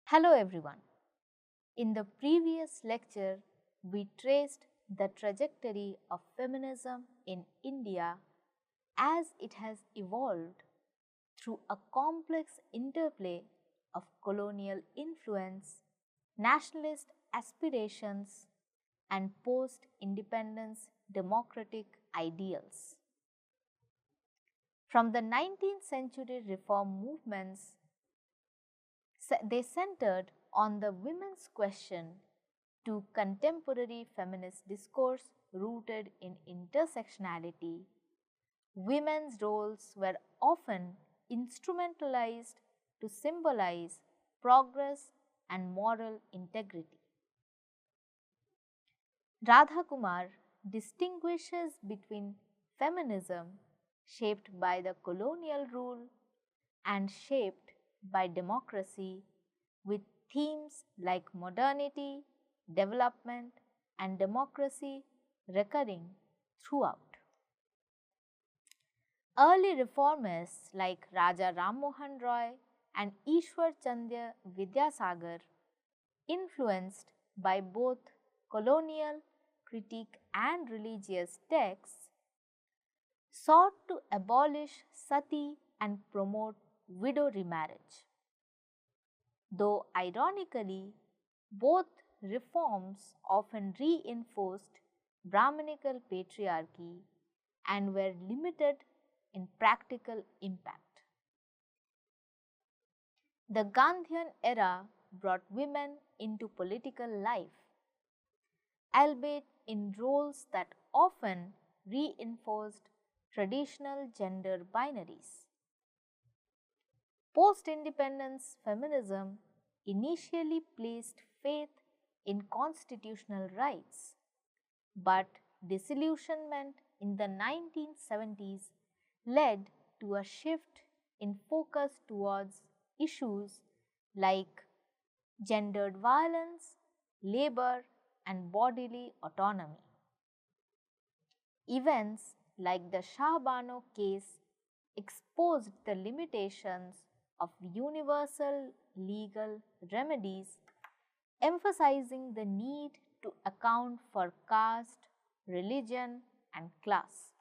Hello everyone. In the previous lecture, we traced the trajectory of feminism in India as it has evolved through a complex interplay of colonial influence, nationalist aspirations, and post independence democratic ideals. From the 19th century reform movements, they centered on the women's question to contemporary feminist discourse rooted in intersectionality. Women's roles were often instrumentalized to symbolize progress and moral integrity. Radha Kumar distinguishes between feminism shaped by the colonial rule and shaped by democracy, with themes like modernity, development, and democracy recurring throughout. Early reformists like Raja Ram Mohan Roy and Ishwar Chandra Vidyasagar, influenced by both colonial critique and religious texts, sought to abolish sati and promote widow remarriage. Though ironically, both reforms often reinforced Brahminical patriarchy and were limited in practical impact. The Gandhian era brought women into political life, albeit in roles that often reinforced traditional gender binaries. Post-independence feminism initially placed faith in constitutional rights, but disillusionment in the 1970s led to a shift in focus towards issues like gendered violence, labor, and bodily autonomy. Events like the Shah Bano case exposed the limitations of universal legal remedies, emphasizing the need to account for caste, religion, and class.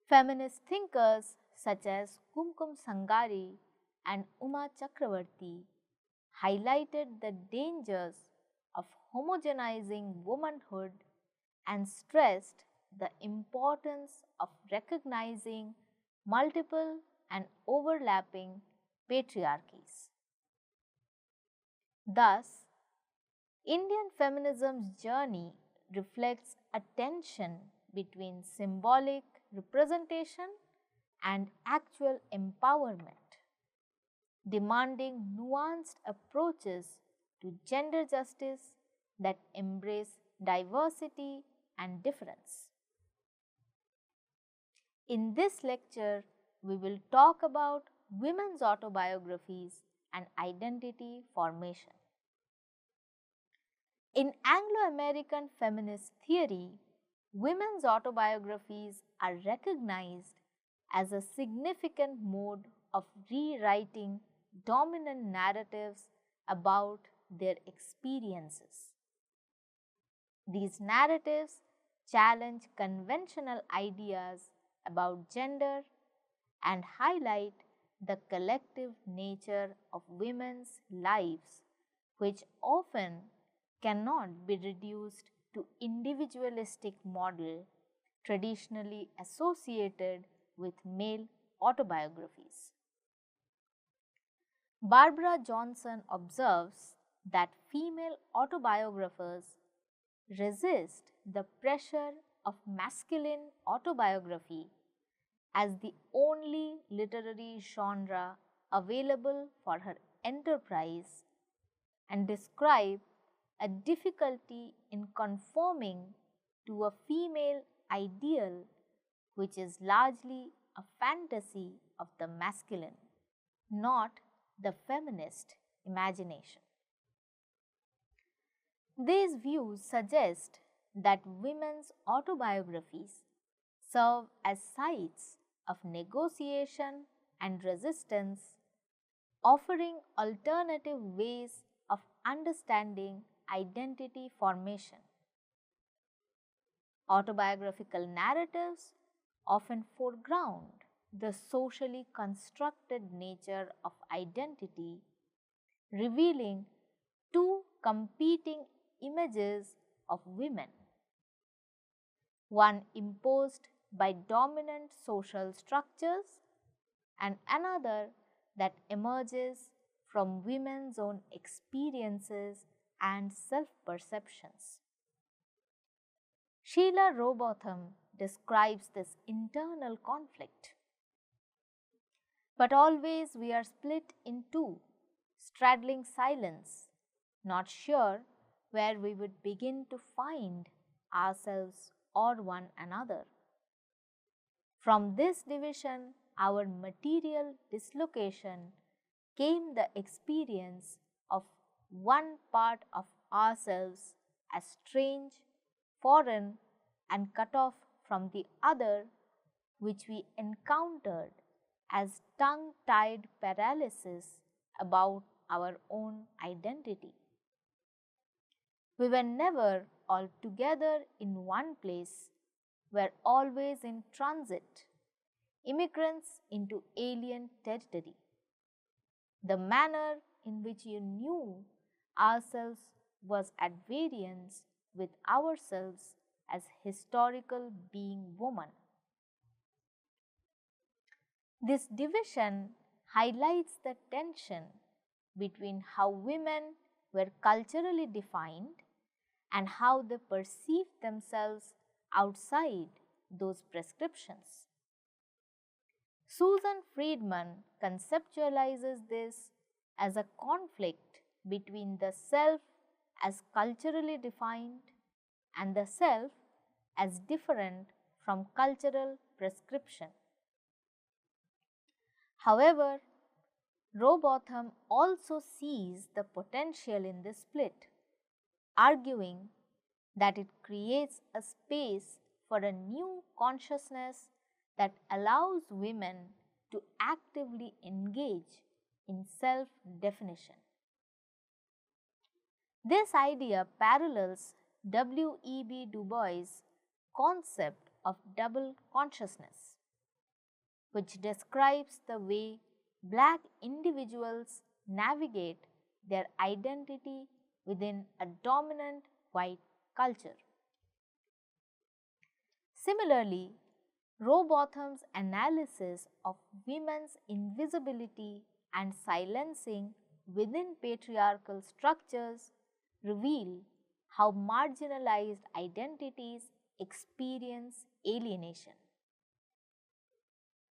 Feminist thinkers such as Kumkum Sangari and Uma Chakravarti highlighted the dangers of homogenizing womanhood and stressed the importance of recognizing multiple and overlapping patriarchies. Thus, Indian feminism's journey reflects a tension between symbolic representation and actual empowerment, demanding nuanced approaches to gender justice that embrace diversity and difference. In this lecture, we will talk about women's autobiographies and identity formation. In Anglo-American feminist theory, women's autobiographies are recognized as a significant mode of rewriting dominant narratives about their experiences. These narratives challenge conventional ideas about gender and highlight the collective nature of women's lives, which often cannot be reduced to individualistic model traditionally associated with male autobiographies. Barbara Johnson observes that female autobiographers resist the pressure of masculine autobiography as the only literary genre available for her enterprise and describe a difficulty in conforming to a female ideal which is largely a fantasy of the masculine, not the feminist imagination. These views suggest that women's autobiographies serve as sites of negotiation and resistance, offering alternative ways of understanding identity formation. Autobiographical narratives often foreground the socially constructed nature of identity, revealing two competing images of women, one imposed by dominant social structures and another that emerges from women's own experiences and self-perceptions. Sheila Rowbotham describes this internal conflict. But always we are split in two, straddling silence, not sure where we would begin to find ourselves or one another. From this division, our material dislocation, came the experience of one part of ourselves as strange, foreign, and cut off from the other, which we encountered as tongue-tied paralysis about our own identity. We were never altogether in one place, were always in transit, immigrants into alien territory. The manner in which you knew ourselves was at variance with ourselves as historical being woman. This division highlights the tension between how women were culturally defined and how they perceived themselves outside those prescriptions. Susan Friedman conceptualizes this as a conflict between the self as culturally defined and the self as different from cultural prescription. However, Rowbotham also sees the potential in this split, arguing that it creates a space for a new consciousness that allows women to actively engage in self-definition. This idea parallels W.E.B. Du Bois' concept of double consciousness, which describes the way Black individuals navigate their identity within a dominant white culture. Similarly, Rowbotham's analysis of women's invisibility and silencing within patriarchal structures reveal how marginalized identities experience alienation.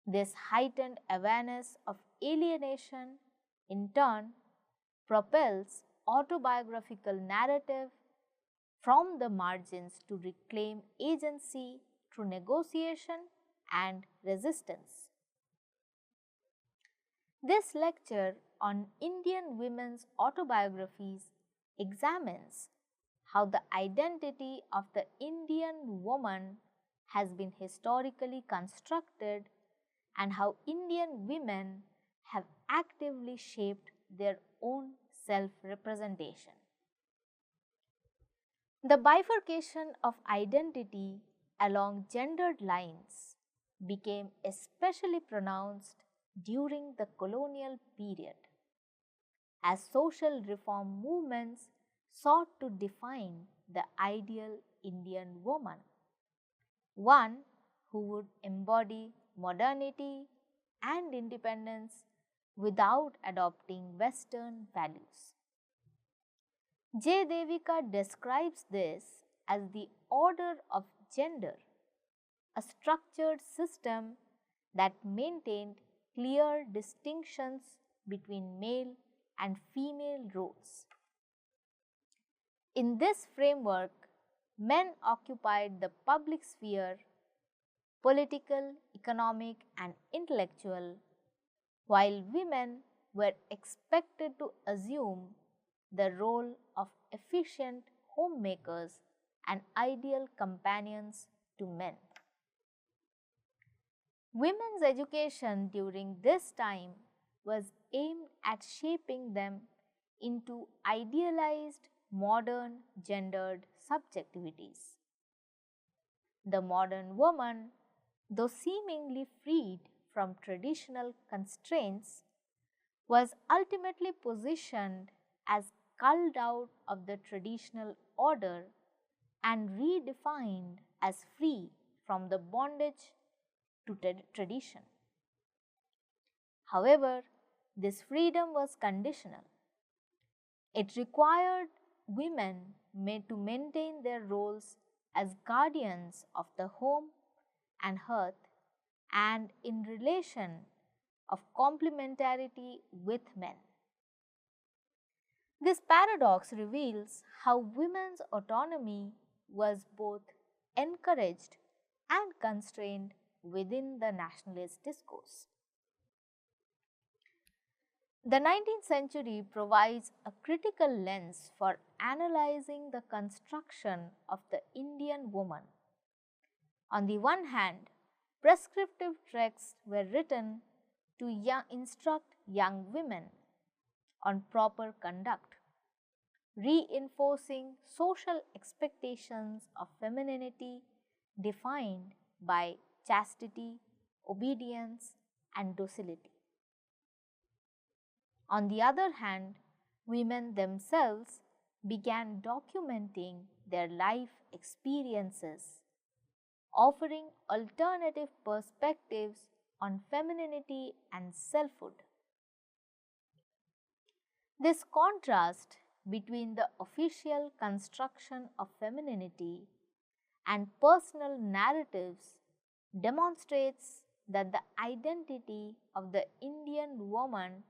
This heightened awareness of alienation, in turn, propels autobiographical narrative from the margins to reclaim agency through negotiation and resistance. This lecture on Indian women's autobiographies examines how the identity of the Indian woman has been historically constructed and how Indian women have actively shaped their own self-representation. The bifurcation of identity along gendered lines became especially pronounced during the colonial period, as social reform movements sought to define the ideal Indian woman, one who would embody modernity and independence without adopting Western values. J. Devika describes this as the order of gender, a structured system that maintained clear distinctions between male and female roles. In this framework, men occupied the public sphere, political, economic, and intellectual, while women were expected to assume the role of efficient homemakers and ideal companions to men. Women's education during this time was aimed at shaping them into idealized modern gendered subjectivities. The modern woman, though seemingly freed from traditional constraints, was ultimately positioned as culled out of the traditional order and redefined as free from the bondage to tradition. However, this freedom was conditional. It required women to maintain their roles as guardians of the home and hearth and in relation of complementarity with men. This paradox reveals how women's autonomy was both encouraged and constrained within the nationalist discourse. The 19th century provides a critical lens for analyzing the construction of the Indian woman. On the one hand, prescriptive texts were written to instruct young women on proper conduct, reinforcing social expectations of femininity defined by chastity, obedience, and docility. On the other hand, women themselves began documenting their life experiences, offering alternative perspectives on femininity and selfhood. This contrast between the official construction of femininity and personal narratives demonstrates that the identity of the Indian woman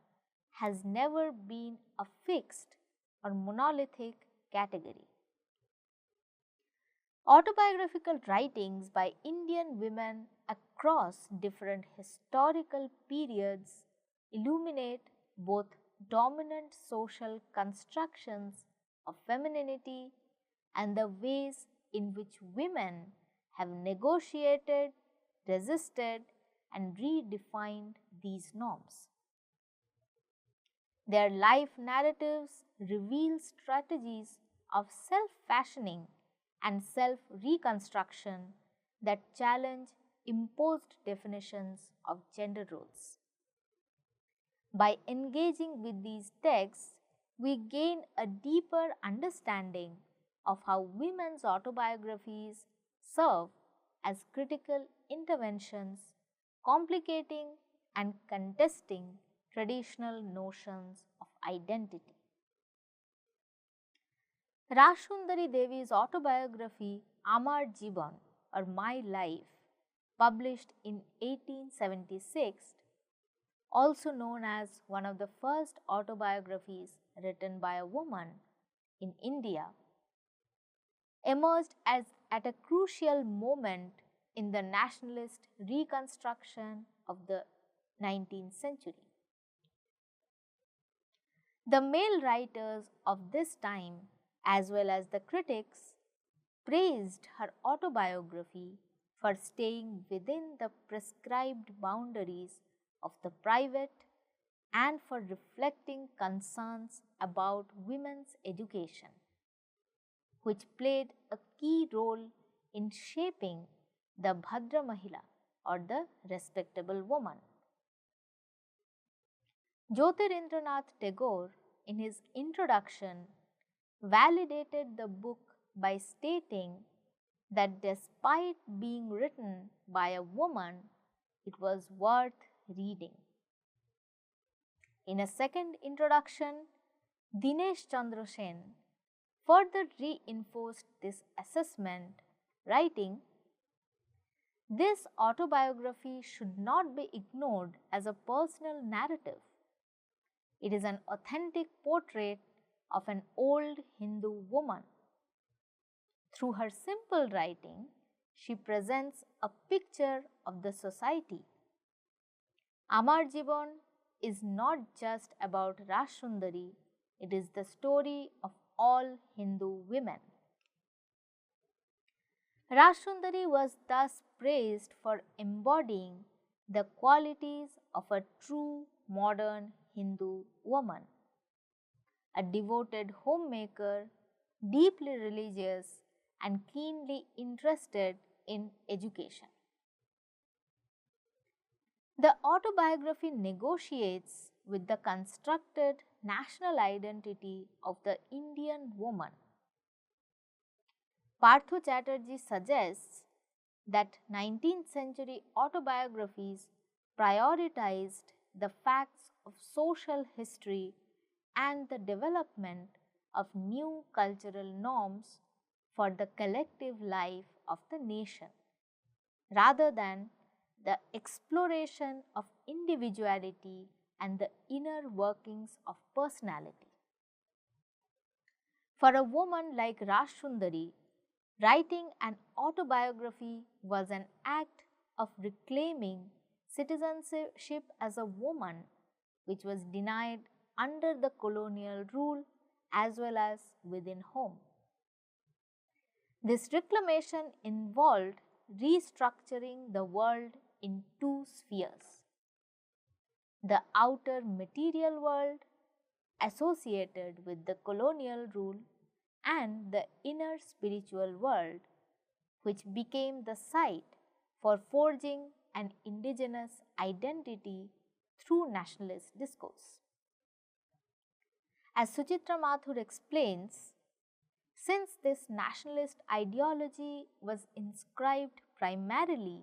has never been a fixed or monolithic category. Autobiographical writings by Indian women across different historical periods illuminate both dominant social constructions of femininity and the ways in which women have negotiated, resisted, and redefined these norms. Their life narratives reveal strategies of self-fashioning and self-reconstruction that challenge imposed definitions of gender roles. By engaging with these texts, we gain a deeper understanding of how women's autobiographies serve as critical interventions, complicating and contesting traditional notions of identity. Rajsundari Devi's autobiography Amar Jiban or My Life, published in 1876, also known as one of the first autobiographies written by a woman in India, emerged as at a crucial moment in the nationalist reconstruction of the 19th century. The male writers of this time, as well as the critics, praised her autobiography for staying within the prescribed boundaries of the private and for reflecting concerns about women's education, which played a key role in shaping the Bhadra Mahila or the respectable woman. Jyotirindranath Tagore, in his introduction, validated the book by stating that despite being written by a woman, it was worth reading. In a second introduction, Dinesh Chandra Sen further reinforced this assessment, writing, "This autobiography should not be ignored as a personal narrative. It is an authentic portrait of an old Hindu woman. Through her simple writing, she presents a picture of the society. Amar Jiban is not just about Rajsundari, it is the story of all Hindu women." Rajsundari was thus praised for embodying the qualities of a true modern Hindu woman, a devoted homemaker, deeply religious, and keenly interested in education. The autobiography negotiates with the constructed national identity of the Indian woman. Partho Chatterjee suggests that 19th century autobiographies prioritized the facts of social history and the development of new cultural norms for the collective life of the nation, rather than the exploration of individuality and the inner workings of personality. For a woman like Rashsundari, writing an autobiography was an act of reclaiming citizenship as a woman, which was denied under the colonial rule as well as within home. This reclamation involved restructuring the world in two spheres: the outer material world associated with the colonial rule and the inner spiritual world, which became the site for forging an indigenous identity through nationalist discourse. As Suchitra Mathur explains, since this nationalist ideology was inscribed primarily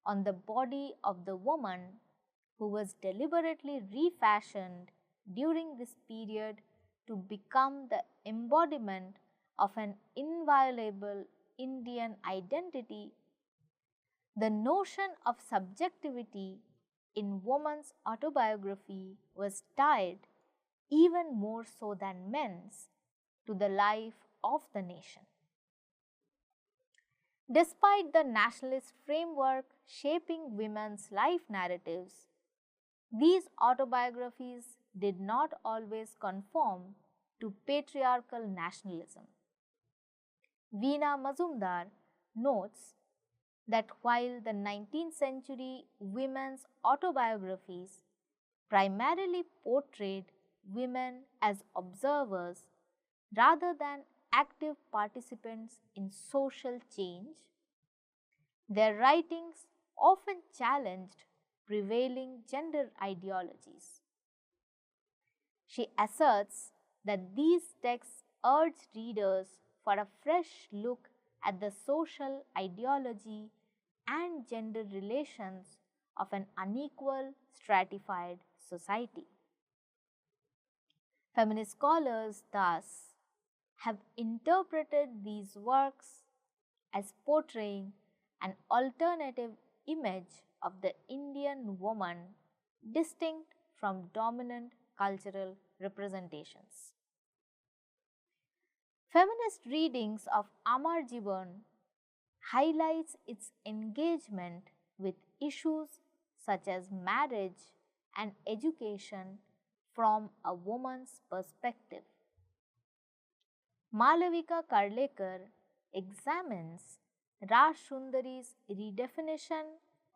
on the body of the woman, who was deliberately refashioned during this period to become the embodiment of an inviolable Indian identity, the notion of subjectivity in woman's autobiography was tied, even more so than men's, to the life of the nation. Despite the nationalist framework shaping women's life narratives, these autobiographies did not always conform to patriarchal nationalism. Veena Mazumdar notes that while the 19th century women's autobiographies primarily portrayed women as observers rather than active participants in social change, their writings often challenged prevailing gender ideologies. She asserts that these texts urge readers for a fresh look at the social ideology and gender relations of an unequal, stratified society. Feminist scholars thus have interpreted these works as portraying an alternative image of the Indian woman distinct from dominant cultural representations. Feminist readings of Amar Jiban highlights its engagement with issues such as marriage and education from a woman's perspective. Malavika Karlekar examines Rashsundari's redefinition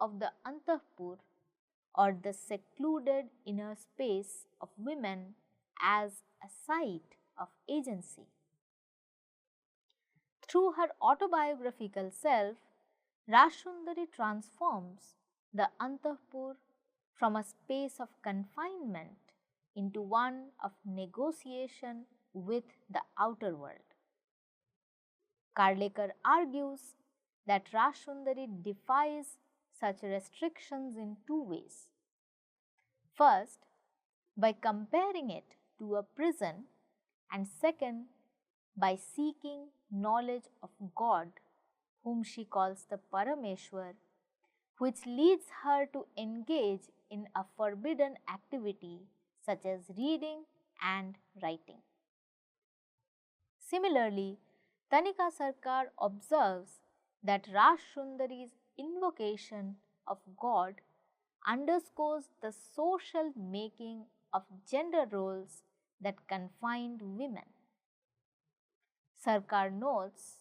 of the Antahpur, or the secluded inner space of women, as a site of agency. Through her autobiographical self, Rashsundari transforms the Antahpur from a space of confinement into one of negotiation with the outer world. Karlekar argues that Rashsundari defies such restrictions in two ways. First, by comparing it to a prison, and second, by seeking knowledge of God, whom she calls the Parameshwar, which leads her to engage in a forbidden activity such as reading and writing. Similarly, Tanika Sarkar observes that Rashsundari's invocation of God underscores the social making of gender roles that confined women. Sarkar notes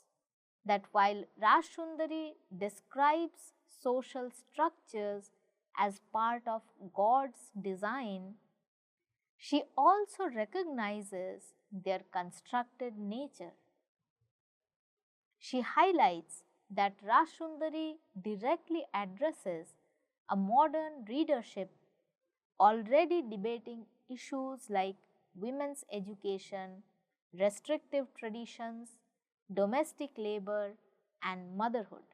that while Rashsundari describes social structures as part of God's design, she also recognizes their constructed nature. She highlights that Rashundari directly addresses a modern readership already debating issues like women's education, restrictive traditions, domestic labor, and motherhood.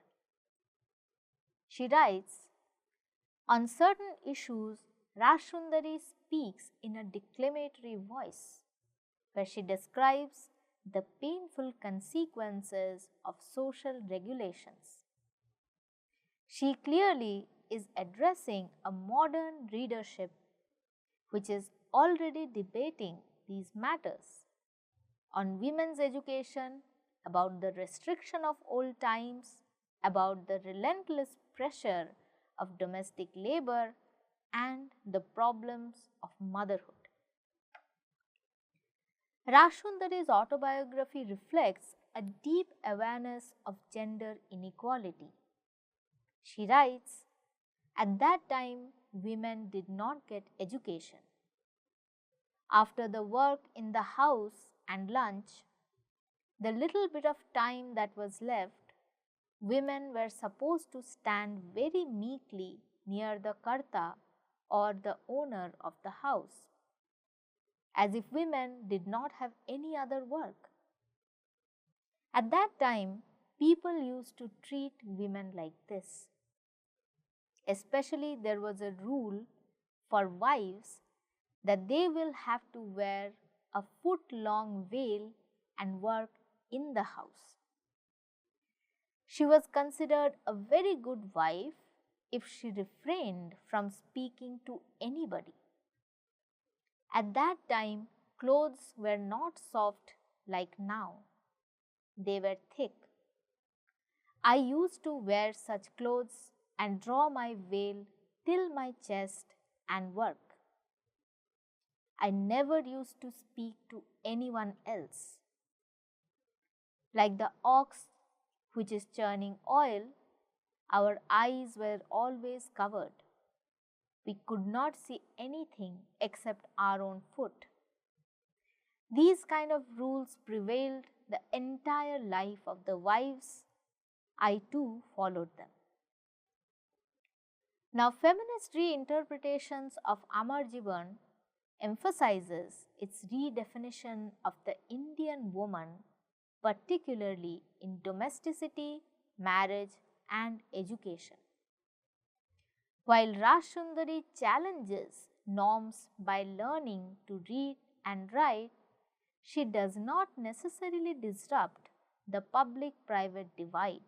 She writes, on certain issues, Rashundari speaks in a declamatory voice, where she describes the painful consequences of social regulations. She clearly is addressing a modern readership which is already debating these matters on women's education, about the restriction of old times, about the relentless pressure of domestic labor, and the problems of motherhood. Rashundari's autobiography reflects a deep awareness of gender inequality. She writes, at that time, women did not get education. After the work in the house and lunch, the little bit of time that was left, women were supposed to stand very meekly near the karta or the owner of the house, as if women did not have any other work. At that time, people used to treat women like this. Especially, there was a rule for wives that they will have to wear a foot-long veil and work in the house. She was considered a very good wife if she refrained from speaking to anybody. At that time, clothes were not soft like now. They were thick. I used to wear such clothes and draw my veil till my chest and work. I never used to speak to anyone else. Like the ox which is churning oil, our eyes were always covered. We could not see anything except our own foot. These kind of rules prevailed the entire life of the wives. I too followed them. Now, feminist reinterpretations of Amar Jivan emphasizes its redefinition of the Indian woman, particularly in domesticity, marriage, and education. While Rashundari challenges norms by learning to read and write, she does not necessarily disrupt the public-private divide.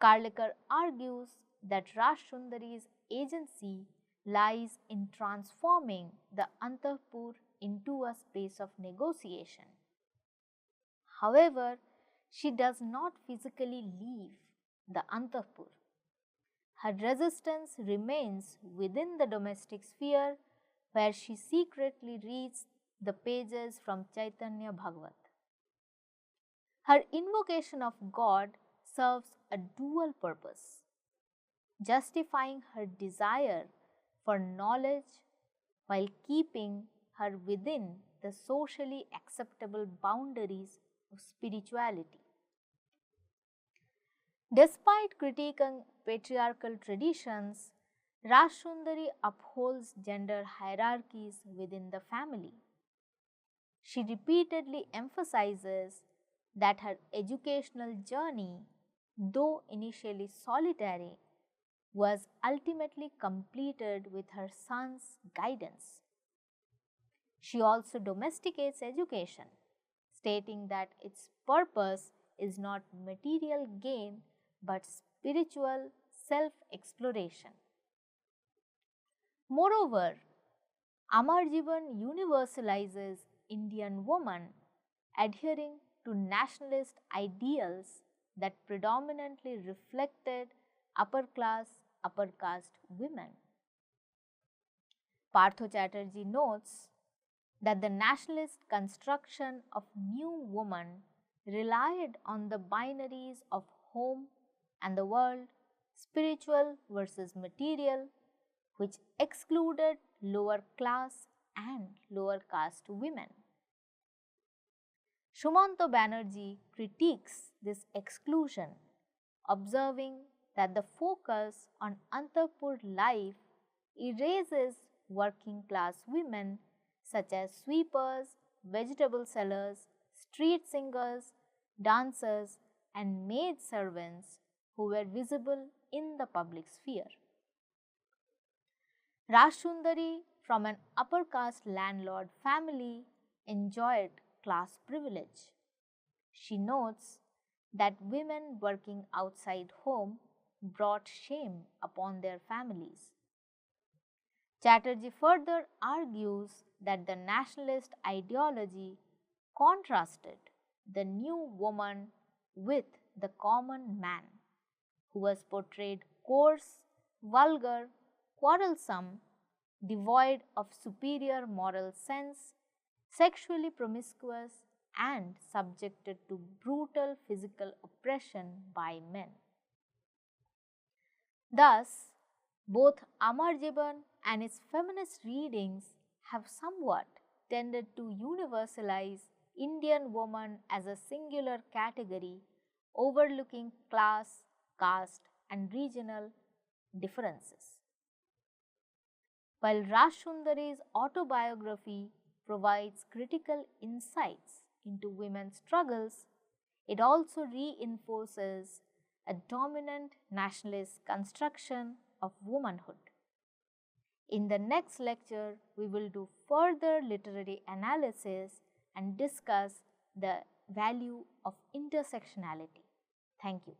Karlekar argues that Rashundari's agency lies in transforming the Antahpur into a space of negotiation. However, she does not physically leave the Antahpur. Her resistance remains within the domestic sphere, where she secretly reads the pages from Chaitanya Bhagavat. Her invocation of God serves a dual purpose, justifying her desire for knowledge while keeping her within the socially acceptable boundaries of spirituality. Despite critiquing patriarchal traditions, Rashundari upholds gender hierarchies within the family. She repeatedly emphasizes that her educational journey, though initially solitary, was ultimately completed with her son's guidance. She also domesticates education, stating that its purpose is not material gain but spiritual self-exploration. Moreover, Amar Jivan universalizes Indian woman, adhering to nationalist ideals that predominantly reflected upper caste women. Partho Chatterjee notes that the nationalist construction of new woman relied on the binaries of home and the world, spiritual versus material, which excluded lower class and lower caste women. Sumanta Banerjee critiques this exclusion, observing that the focus on Antapur life erases working class women such as sweepers, vegetable sellers, street singers, dancers, and maid servants who were visible in the public sphere. Rajsundari, from an upper caste landlord family, enjoyed class privilege. She notes that women working outside home brought shame upon their families. Chatterjee further argues that the nationalist ideology contrasted the new woman with the common man, who was portrayed coarse, vulgar, quarrelsome, devoid of superior moral sense, sexually promiscuous, and subjected to brutal physical oppression by men. Thus, both Amar Jiban and its feminist readings have somewhat tended to universalize Indian woman as a singular category, overlooking class, caste, and regional differences. While Rajsundari's autobiography provides critical insights into women's struggles, it also reinforces a dominant nationalist construction of womanhood. In the next lecture, we will do further literary analysis and discuss the value of intersectionality. Thank you.